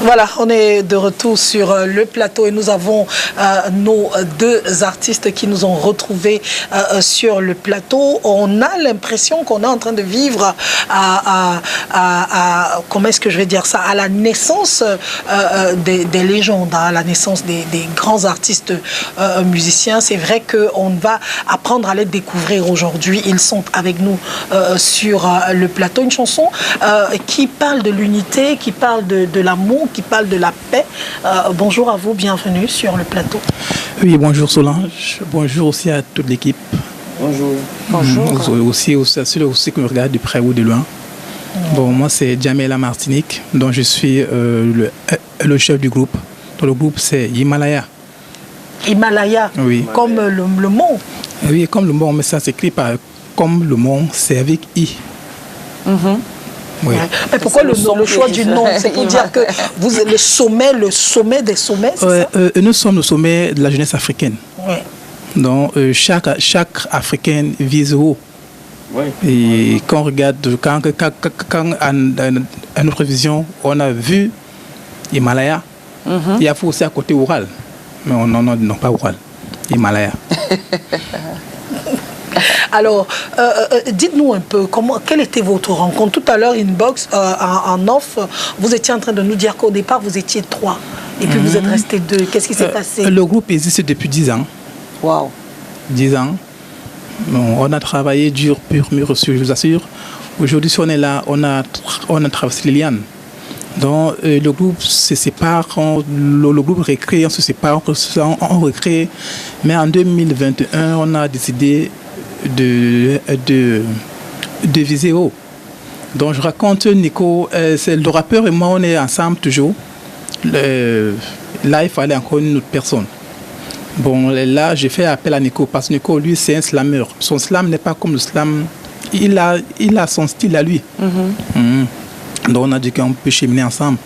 Voilà, on est de retour sur le plateau et nous avons nos deux artistes qui nous ont retrouvés sur le plateau. On a l'impression qu'on est en train de vivre comment est-ce que je vais dire ça, à la naissance des légendes, à la naissance des grands artistes musiciens. C'est vrai qu'on va apprendre à les découvrir aujourd'hui. Ils sont avec nous sur le plateau. Une chanson qui parle de l'unité, qui parle de l'amour, qui parle de la paix. Bonjour à vous, bienvenue sur le plateau. Oui, bonjour Solange, bonjour aussi à toute l'équipe. Bonjour. Bonjour. Aussi que me regarde de près ou de loin. Bon, moi c'est Djamela Martinique, dont je suis le chef du groupe. Donc, le groupe c'est Himalaya. Himalaya, oui. Comme le mont. Oui, comme le mont, mais ça s'écrit par comme le mont, c'est avec I. Oui. Mais pourquoi le choix du nom? C'est pour dire que vous êtes le sommet des sommets, c'est ça? Nous sommes le sommet de la jeunesse africaine. Oui. Donc chaque Africaine vise haut. Oui. Et quand on regarde, quand à notre vision, on a vu Himalaya, il y a aussi à côté Oural. Mais non pas Oural, Himalaya. Alors, dites-nous un peu, quelle était votre rencontre? Tout à l'heure, inbox, en off, vous étiez en train de nous dire qu'au départ, vous étiez 3 et puis vous êtes restés 2. Qu'est-ce qui s'est passé? Le groupe existe depuis 10 ans. Wow. 10 ans. Bon, on a travaillé dur, pur, mûr, je vous assure. Aujourd'hui, si on est là, on a traversé les lianes. Donc, le groupe se sépare, le groupe recrée, on se sépare, on recrée. Mais en 2021, on a décidé de viser haut. Donc je raconte Nico, c'est le rappeur et moi on est ensemble toujours. Là il fallait encore une autre personne. Bon là j'ai fait appel à Nico parce que Nico lui c'est un slammer. Son slam n'est pas comme le slam, il a son style à lui. Donc on a dit qu'on peut cheminer ensemble.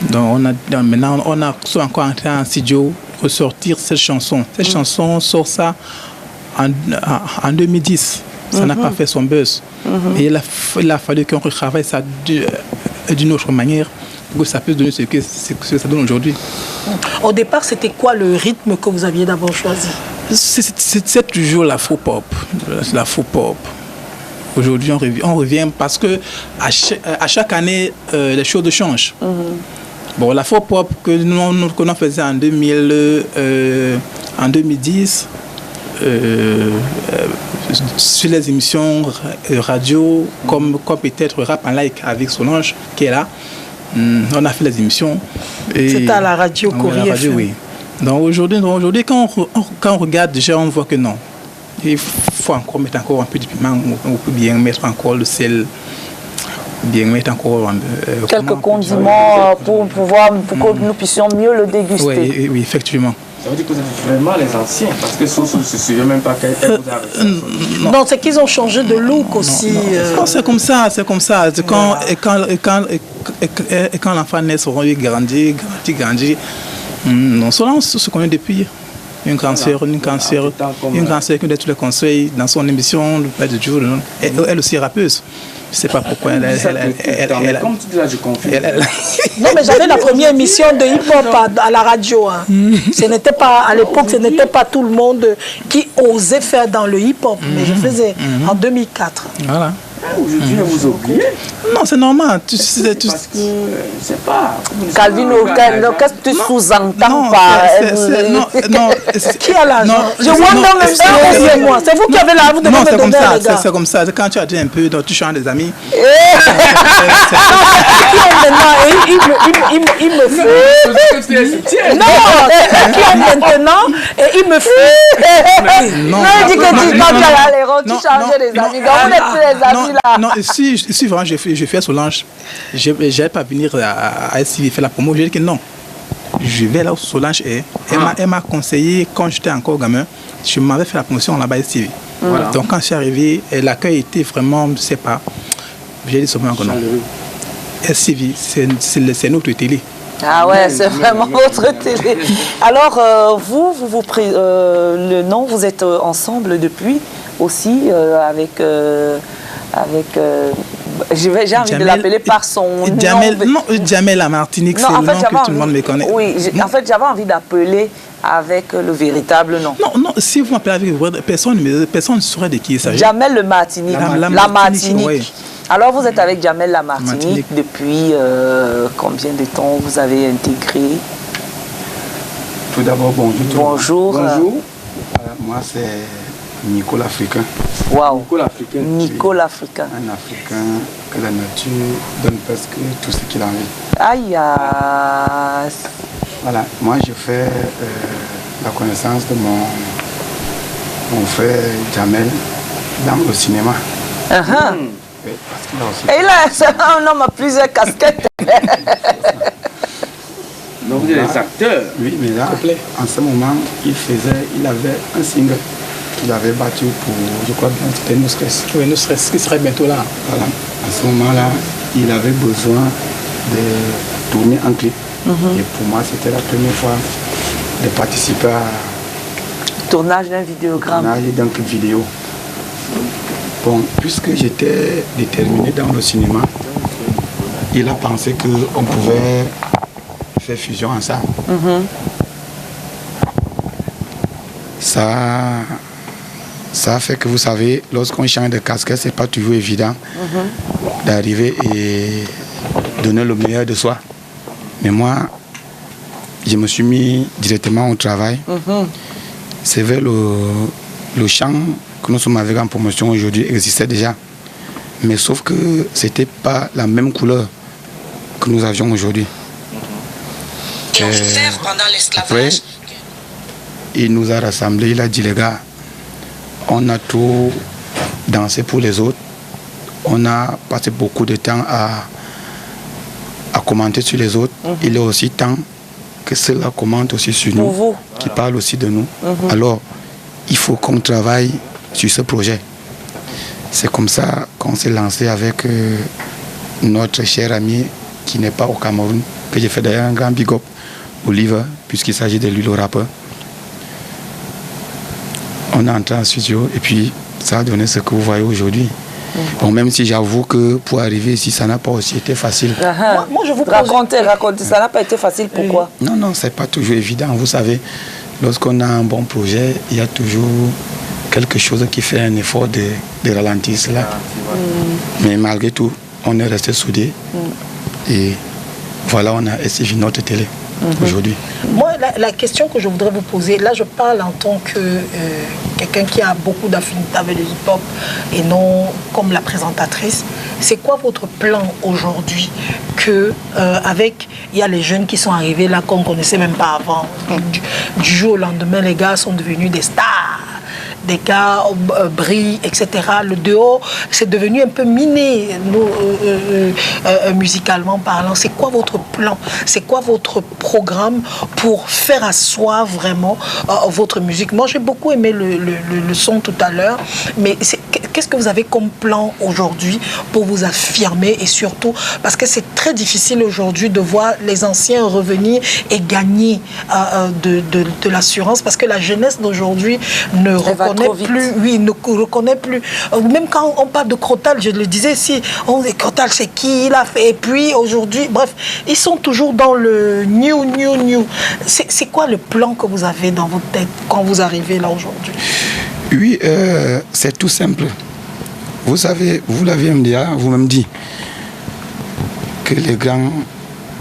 Donc maintenant on a encore entré en studio ressortir cette chanson. Cette chanson sort ça en 2010, ça n'a pas fait son buzz. Et il a fallu qu'on retravaille ça d'une autre manière pour que ça puisse donner ce que ça donne aujourd'hui. Au départ, c'était quoi le rythme que vous aviez d'abord choisi? C'est toujours la faux pop. La faux pop. Aujourd'hui, on revient parce que à chaque année, les choses changent. Bon, la faux pop que nous faisait en 2010, sur les émissions radio, comme peut-être Rap en Like avec Solange qui est là, on a fait les émissions. C'était à la radio Corée FM. Oui. Donc aujourd'hui quand on regarde déjà, on voit que non. Il faut encore mettre encore un peu de piment, on peut bien mettre encore le sel, bien mettre encore quelques condiments pour que nous puissions mieux le déguster. Oui, effectivement. Ça veut dire que vous êtes vraiment les anciens, parce que Soso ne se souvient même pas qu'elle vous a... Non, c'est qu'ils ont changé de look aussi. Non, c'est comme ça. Quand l'enfant naît, il grandit. Non, Solange se connaît depuis. Une grande sœur qui donne tous les conseils dans son émission, le Père de jour. Elle aussi est rappeuse. Je ne sais pas pourquoi Comme tu dis là, je confie. Non, mais j'avais la première émission de hip-hop à la radio. Hein. Ce n'était pas, à l'époque, ce n'était pas tout le monde qui osait faire dans le hip-hop. Mais je faisais en 2004. Voilà. Aujourd'hui, vous oubliez. Non, c'est normal. Parce que, je ne sais pas. Calvino, qu'est-ce que tu sous-entends par... Non, qui a l'argent? Je vois dans même temps, c'est moi. C'est vous qui avez l'argent, vous devez me donner les gars. C'est comme ça. Quand tu as dit un peu, donc tu changes des amis. Il me fait. Non, c'est qui ont maintenant et il me fait. Non, il dit que quand tu as les rangs, tu changes les amis. Donc vous n'êtes plus les amis. Non, si vraiment je fais Solange, je n'allais pas venir à SCV faire la promo. Je dis que non. Je vais là où Solange est. Elle m'a conseillé quand j'étais encore gamin. Je m'avais fait la promotion là-bas à SCV. Voilà. Donc quand je suis arrivé, l'accueil était vraiment, je ne sais pas. J'ai dit seulement que non. SCV, c'est notre télé. Ah ouais, c'est vraiment votre télé. Alors, le nom, vous êtes ensemble depuis aussi avec J'ai envie de l'appeler par son Jamel, nom. non, Jamel la Martinique, c'est le nom que tout le monde me connaît. Oui, en fait, j'avais envie d'appeler avec le véritable nom. Non, si vous m'appelez avec personne ne saurait de qui il s'agit. Jamel le Martinique. La Martinique. Oui. Alors, vous êtes avec Jamel la Martinique depuis combien de temps vous avez intégré? Tout d'abord, bonjour. Bonjour. Bonjour. Moi, c'est Nico l'Africain. Waouh. Nico l'Africain. Un Africain que la nature donne presque tout ce qu'il a envie. Aïe. Voilà, moi je fais la connaissance de mon frère Jamel dans le cinéma. Oui, parce qu'il a aussi... Et là, c'est un homme à plusieurs casquettes. Donc vous êtes des acteurs. Oui, mais là, en ce moment, il avait un single qu'il avait battu pour, je crois bien, c'était No Stress. Oui, No Stress, qui serait bientôt là. Voilà, à ce moment-là, il avait besoin de tourner un clip. Et pour moi, c'était la première fois de participer à Tournage d'un vidéogramme. Tournage d'un clip vidéo. Bon, puisque j'étais déterminé dans le cinéma, il a pensé qu'on pouvait faire fusion ensemble. Ça a fait que, vous savez, lorsqu'on change de casquette, c'est pas toujours évident d'arriver et donner le meilleur de soi. Mais moi, je me suis mis directement au travail. C'est vrai, le chant que nous sommes avec en promotion aujourd'hui existait déjà. Mais sauf que c'était pas la même couleur que nous avions aujourd'hui. Après, il nous a rassemblés, il a dit les gars, on a trop dansé pour les autres. On a passé beaucoup de temps à commenter sur les autres. Il est aussi temps que cela commente aussi sur nous, qui parle aussi de nous. Alors, il faut qu'on travaille sur ce projet. C'est comme ça qu'on s'est lancé avec notre cher ami qui n'est pas au Cameroun, que j'ai fait d'ailleurs un grand big up, Oliver, puisqu'il s'agit de lui le rappeur. On est entré en studio et puis ça a donné ce que vous voyez aujourd'hui. Bon, même si j'avoue que pour arriver ici, ça n'a pas aussi été facile. Moi, je vous racontez, ça n'a pas été facile, pourquoi? Non, c'est pas toujours évident. Vous savez, lorsqu'on a un bon projet, il y a toujours quelque chose qui fait un effort de ralentir cela. Mais malgré tout, on est resté soudés. Et voilà, on a essayé notre télé aujourd'hui. Moi, la question que je voudrais vous poser, là je parle en tant que quelqu'un qui a beaucoup d'affinité avec le hip-hop et non comme la présentatrice. C'est quoi votre plan aujourd'hui que il y a les jeunes qui sont arrivés là qu'on ne connaissait même pas avant. Du jour au lendemain, les gars sont devenus des stars. Des gars brillent, etc. Le dehors, c'est devenu un peu miné, musicalement parlant. C'est quoi votre plan? C'est quoi votre programme pour faire asseoir vraiment votre musique? Moi, j'ai beaucoup aimé le son tout à l'heure, mais qu'est-ce que vous avez comme plan aujourd'hui pour vous affirmer et surtout, parce que c'est très difficile aujourd'hui de voir les anciens revenir et gagner de l'assurance, parce que la jeunesse d'aujourd'hui ne reconnaît plus, ne reconnaît plus. Même quand on parle de Crotal, je le disais, si on dit Crotal, c'est qui il a fait, et puis aujourd'hui, bref, ils sont toujours dans le new. C'est quoi le plan que vous avez dans votre tête quand vous arrivez là aujourd'hui? Oui, c'est tout simple. Vous savez, vous l'avez vous-même dit, que les grands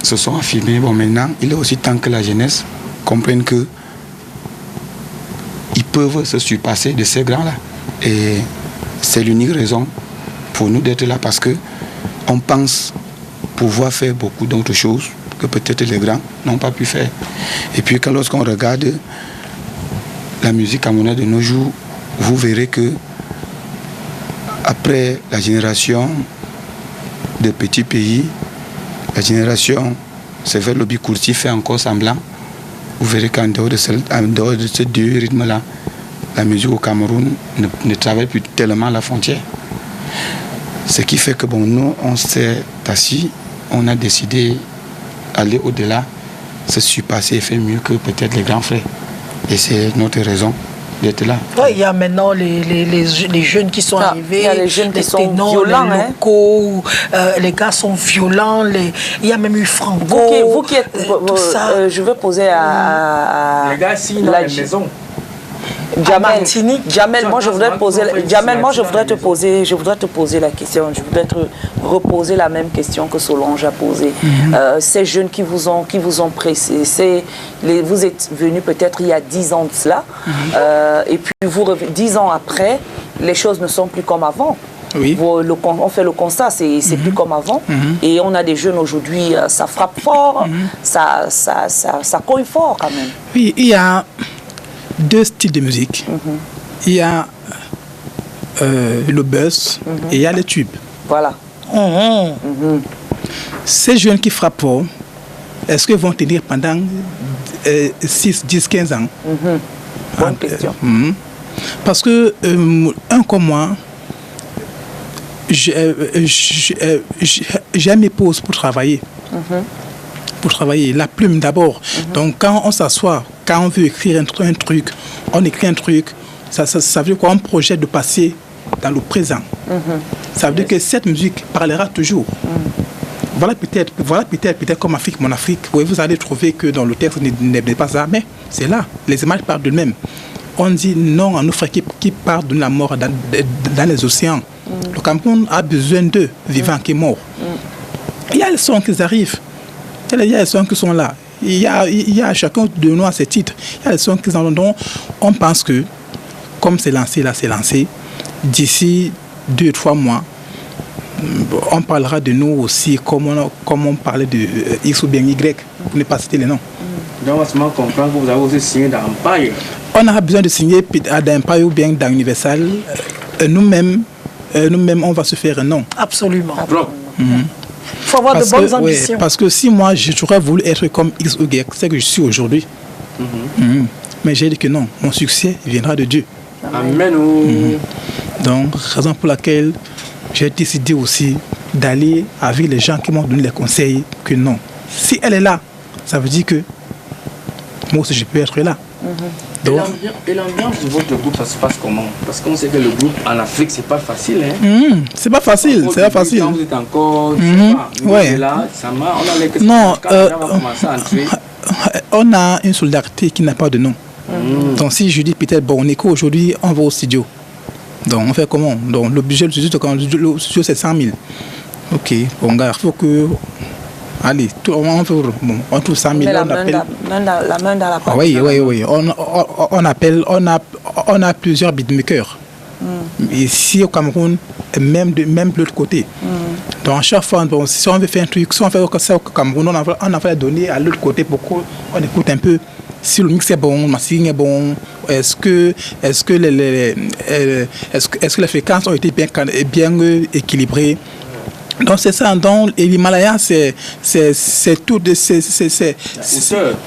se sont affirmés. Bon, maintenant, il est aussi temps que la jeunesse comprenne que ils peuvent se surpasser de ces grands-là. Et c'est l'unique raison pour nous d'être là, parce que on pense pouvoir faire beaucoup d'autres choses que peut-être les grands n'ont pas pu faire. Et puis lorsqu'on regarde la musique camerounaise de nos jours, vous verrez que après la génération de petits pays, la génération, c'est vers le Bicourti fait encore semblant. Vous verrez qu'en dehors de ces deux rythmes-là, la musique au Cameroun ne travaille plus tellement la frontière. Ce qui fait que nous, on s'est assis, on a décidé d'aller au-delà, se surpasser et faire mieux que peut-être les grands frères. Et c'est notre raison d'être là. Ouais, il y a maintenant les jeunes qui sont arrivés, il y a les jeunes qui sont ténors, violents, les locaux, les gars sont violents, il y a même eu Franco. Vous qui êtes, tout ça. je veux poser à les gars, s'ils ont la maison. Jamel, moi je voudrais te poser la question. Je voudrais te reposer la même question que Solange a posée. Ces jeunes qui vous ont pressé, vous êtes venus peut-être il y a 10 ans de cela, et puis 10 ans après, les choses ne sont plus comme avant. Oui. On fait le constat, c'est plus comme avant. Et on a des jeunes aujourd'hui, ça frappe fort, ça cogne fort quand même. Oui, il y a 2 styles de musique. Il y a le buzz et il y a les tubes. Voilà. Ces jeunes qui frappent fort, est-ce qu'ils vont tenir pendant 6, 10, 15 ans? Bonne question. Parce que un comme moi, j'ai mes pauses pour travailler. Pour travailler, la plume d'abord. Donc quand on s'assoit, quand on veut écrire un truc, on écrit un truc, ça veut dire qu'on projette de passer dans le présent. Ça veut dire que cette musique parlera toujours. Voilà peut-être comme Afrique, mon Afrique. Oui, vous allez trouver que dans le texte n'est pas ça, mais c'est là. Les images parlent d'eux-mêmes. On dit non à nos frères qui partent de la mort dans les océans. Le Cameroun a besoin d'eux, vivants qui morts. Il y a les sons qui arrivent. Il y a les sons qui sont là. Il y a chacun de nous à ses titres. Il y a les sons qui sont là. Donc, on pense que, comme c'est lancé, là, c'est lancé, d'ici 2-3 mois, on parlera de nous aussi comme on parlait de X ou bien Y, pour ne pas citer les noms. Donc, on va seulement comprendre que vous avez aussi signé dans Empire. On aura besoin de signer dans Empire ou bien dans Universal. Nous-mêmes, on va se faire un nom. Absolument. Il faut avoir de bonnes ambitions. Ouais, parce que si moi, j'aurais voulu être comme X ou Y, c'est que je suis aujourd'hui. Mais j'ai dit que non, mon succès viendra de Dieu. Amen. Donc, raison pour laquelle j'ai décidé aussi d'aller avec les gens qui m'ont donné les conseils que non. Si elle est là, ça veut dire que moi aussi je peux être là. Donc, et l'ambiance de votre groupe, ça se passe comment? Parce qu'on sait que le groupe en Afrique, c'est pas facile. C'est pas facile, c'est pas facile. Quand vous êtes encore, là, ça marche. On a les non, commencer à entrer. On a une solidarité qui n'a pas de nom. Donc si je dis peut-être, bon, on est quoi aujourd'hui, on va au studio. Donc on fait comment? Donc le budget du studio, c'est 100 000. Ok, bon gars, il faut que... Allez, on trouve 100 000. La main dans la poche. Oui. On a plusieurs beatmakers. Ici au Cameroun, même de l'autre côté. Donc à chaque fois, si on veut faire un truc, si on fait ça au Cameroun, on a fait donner à l'autre côté pour qu'on écoute un peu si le mix est bon, le mastering est bon, est-ce que les fréquences ont été bien équilibrées. Donc c'est ça, donc l'Himalaya c'est tout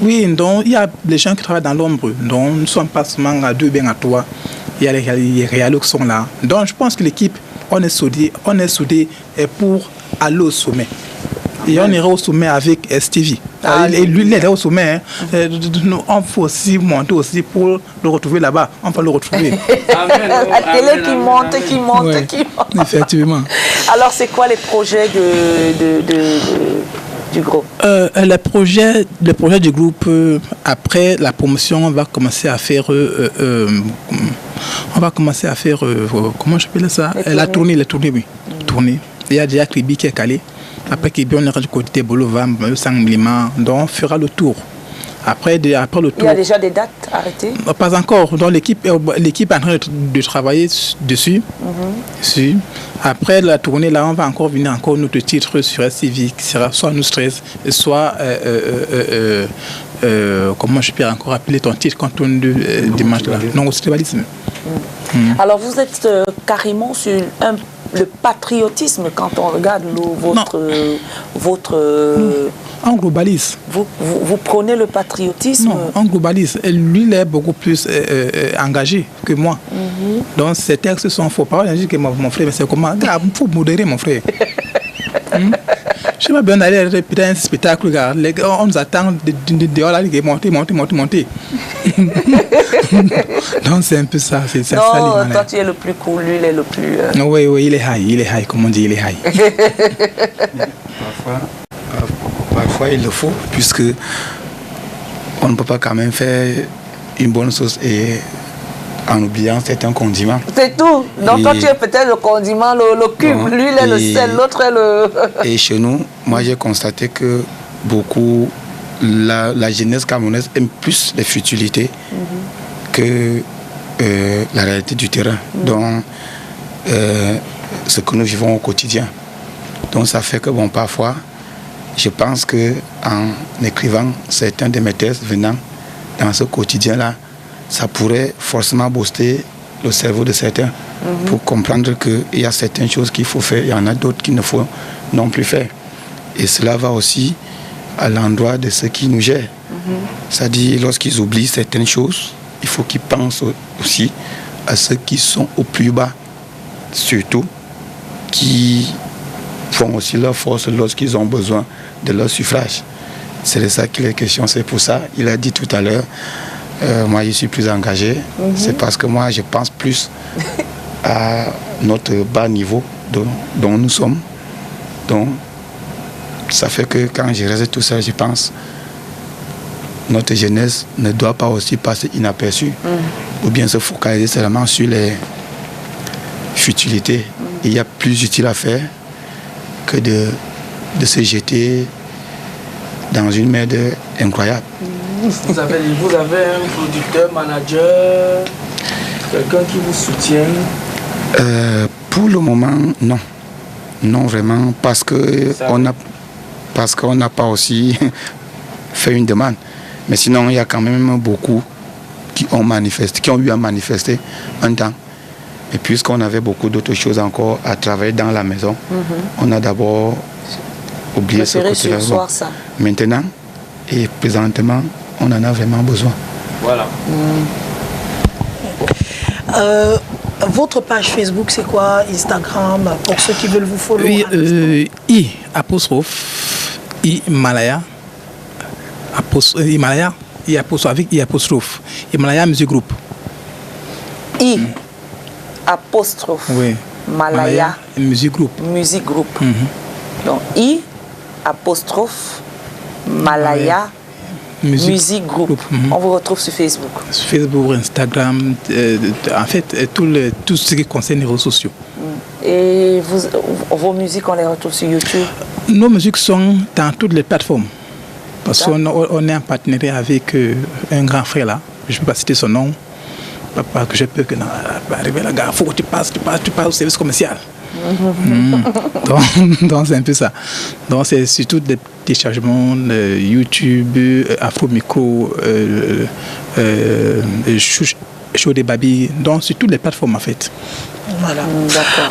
oui, donc il y a les gens qui travaillent dans l'ombre, donc nous ne sommes pas seulement à 2 bien à 3, il y a les réalistes qui sont là. Donc je pense que l'équipe, on est soudés pour aller au sommet. Et on ira au sommet avec Stevie. Et lui, il est au sommet. On faut aussi monter aussi pour le retrouver là-bas. On va le retrouver. La télé qui monte. Effectivement. Alors, c'est quoi les projets du groupe? Le projet du groupe, après la promotion, on va commencer à faire... comment j'appelle ça? La tournée, oui. Tournée. Il y a déjà Kribi qui est calé. Après Kribi, on ira du côté Bolova, Saint-Milima. Donc, on fera le tour. Après le tour... Il y a déjà des dates arrêtées? Pas encore. Donc, l'équipe est en train de travailler dessus. Après la tournée, là, on va encore venir notre titre sur STV, qui sera soit Nous Stress, soit... comment je peux encore appeler ton titre quand on dimanche là? Non, au tribalisme. Alors, vous êtes carrément sur le patriotisme quand on regarde votre on globalise. Vous prenez le patriotisme? Non, on globalise. Et lui, il est beaucoup plus engagé que moi. Donc, ces textes sont faux. Par exemple, je dis que mon frère, mais c'est comment? Il faut modérer, mon frère. Je n'ai pas besoin d'aller répéter un spectacle, regarde. Les gars, on nous attend dehors, là, monter. Donc c'est un peu ça. C'est ça. Non, toi tu es le plus cool, lui il est le plus... Oui, il est high, comme on dit, il est high. Parfois il le faut, puisque on ne peut pas quand même faire une bonne sauce et en oubliant certains condiments. C'est tout. Donc toi tu es peut-être le condiment, le cube, bon, lui il est le sel, l'autre est le... Et chez nous, moi j'ai constaté que beaucoup, la jeunesse camerounaise aime plus les futilités que la réalité du terrain, donc ce que nous vivons au quotidien. Donc ça fait que bon, parfois, je pense qu'en écrivant certains de mes textes venant dans ce quotidien-là, ça pourrait forcément booster le cerveau de certains pour comprendre qu'il y a certaines choses qu'il faut faire, il y en a d'autres qu'il ne faut non plus faire. Et cela va aussi à l'endroit de ceux qui nous gèrent. C'est-à-dire, lorsqu'ils oublient certaines choses, il faut qu'ils pensent aussi à ceux qui sont au plus bas, surtout, qui font aussi leur force lorsqu'ils ont besoin de leur suffrage. C'est de ça qu'il est question. C'est pour ça, il a dit tout à l'heure, moi je suis plus engagé. C'est parce que moi je pense plus à notre bas niveau dont nous sommes. Donc ça fait que quand je reste tout ça, je pense notre jeunesse ne doit pas aussi passer inaperçue ou bien se focaliser seulement sur les futilités. Il y a plus utile à faire que de se jeter dans une merde incroyable. Vous avez un producteur, manager, quelqu'un qui vous soutient? Pour le moment, non. Non, vraiment, parce qu'on n'a pas aussi fait une demande. Mais sinon, il y a quand même beaucoup qui ont eu à manifester un temps. Et puisqu'on avait beaucoup d'autres choses encore à travailler dans la maison, on a d'abord oublié ce côté-là. Maintenant et présentement, on en a vraiment besoin. Voilà. Votre page Facebook, c'est quoi? Instagram, pour ceux qui veulent vous follow? Oui, Himalaya. Himalaya, avec apostrophe. Himalaya Music Group. Oui. Malaya Music Group. Music Group. Donc Malaya Music Group. On vous retrouve sur Facebook. Sur Facebook, Instagram, en fait, tout ce qui concerne les réseaux sociaux. Et vos musiques, on les retrouve sur YouTube? Nos musiques sont dans toutes les plateformes. Parce qu'on est en partenariat avec un grand frère là. Je ne peux pas citer son nom. Pas que j'ai peur que arriver là, il faut que tu passes au service commercial. Donc c'est un peu ça. Donc c'est surtout des téléchargements YouTube, Afro Micro, Show des Baby, donc sur toutes les plateformes en fait. Voilà.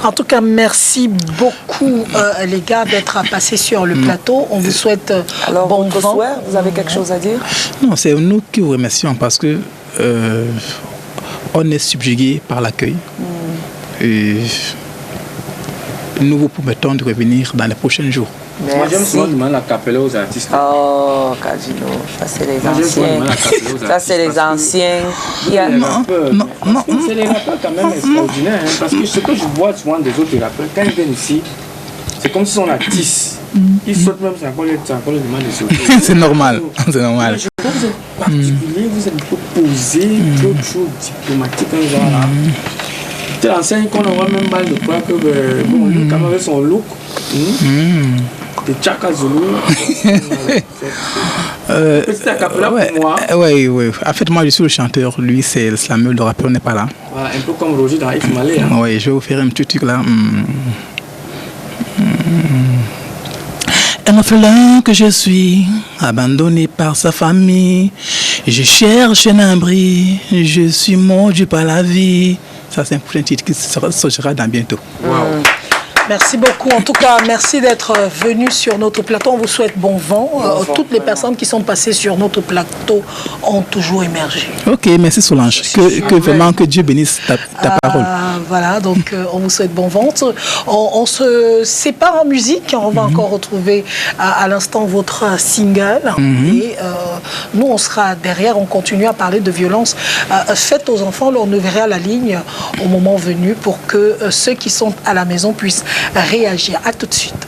En tout cas, merci beaucoup les gars d'être passés sur le plateau. On vous souhaite bon vent. Vous avez quelque chose à dire? Non, c'est nous qui vous remercions parce que on est subjugué par l'accueil. Et nous vous promettons de revenir dans les prochains jours. Merci. Moi, j'aime souvent demander la capella aux artistes. Oh, Kajino, ça c'est les anciens. Ça c'est les anciens. Non. C'est les rappeurs quand même extraordinaires. Hein, parce que ce que je vois souvent des autres rappeurs, quand ils viennent ici, c'est comme si on artiste. Ils sautent même, c'est encore le demande de sauter. C'est normal. C'est normal. Je pense que vous êtes particulier, vous êtes un peu posé, trop diplomatique, un genre là. C'est l'enseigne qu'on envoie même mal de croire que bon, lui, quand même avec son look, de Tchaka Zulu. C'est un capella pour moi. Oui. En fait, moi, je suis le chanteur. Lui, c'est le slammer, le rappeur n'est pas là. Voilà, un peu comme Roger dans If Malé. Hein. Oui, je vais vous faire un petit truc là. Un orphelin que je suis, abandonné par sa famille. Je cherche un abri, je suis mordu par la vie. Ça, c'est un titre qui sortira dans bientôt. Wow. Merci beaucoup. En tout cas, merci d'être venu sur notre plateau. On vous souhaite bon vent. Toutes les personnes qui sont passées sur notre plateau ont toujours émergé. Ok, merci Solange. Que vraiment que Dieu bénisse ta parole. Voilà, donc on vous souhaite bon vent. On se sépare en musique. On va encore retrouver à l'instant votre single. Et nous, on sera derrière. On continue à parler de violence faites aux enfants. On ouvrira la ligne au moment venu pour que ceux qui sont à la maison puissent réagir. À tout de suite.